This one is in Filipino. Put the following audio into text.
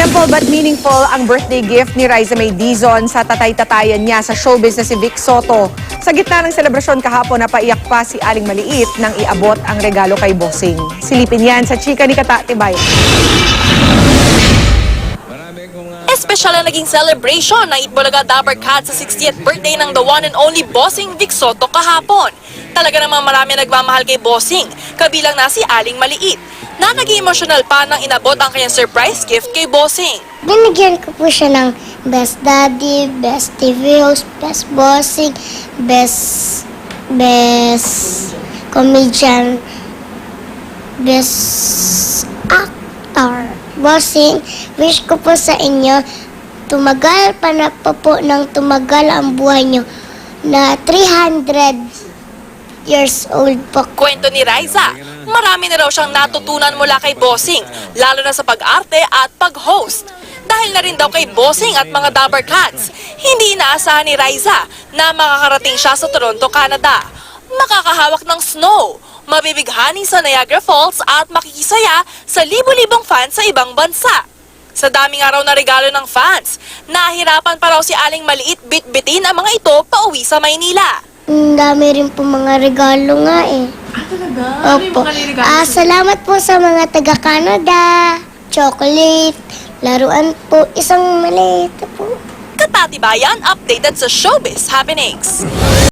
Simple but meaningful ang birthday gift ni Riza May Dizon sa tatay-tatayan niya sa showbiz na si Vic Soto. Sa gitna ng selebrasyon kahapon, napaiyak pa si Aling Maliit nang iabot ang regalo kay Bossing. Silipin yan sa chika ni Kata Tibay. Espesyal na naging celebration ng Itbulaga Dapper Cat sa 60th birthday ng the one and only Bossing Vic Soto kahapon. Talaga namang marami nagmamahal kay Bossing, kabilang na si Aling Maliit, na naging emotional pa nang inabot ang kanyang surprise gift kay Bossing. Binigyan ko po siya ng best daddy, best TV host, best bossing, best comedian, best actor. Bossing, wish ko po sa inyo, tumagal pa na po ng tumagal ang buhay nyo na 300 years old po. Kwento ni Riza, marami na raw siyang natutunan mula kay Bossing, lalo na sa pag-arte at pag-host. Dahil na rin daw kay Bossing at mga Dapper Cats, hindi inaasahan ni Riza na makakarating siya sa Toronto, Canada. Makakahawak ng snow, mabibighani sa Niagara Falls at makikisaya sa libo-libong fans sa ibang bansa. Sa daming araw na regalo ng fans, nahihirapan pa raw si Aling Maliit bit-bitin ang mga ito pauwi sa Maynila. Ang dami rin po mga regalo nga eh. Talaga? Opo. Salamat po sa mga taga-Canada. Chocolate, laruan po, isang maliit po. Katatibayan, updated sa showbiz happenings.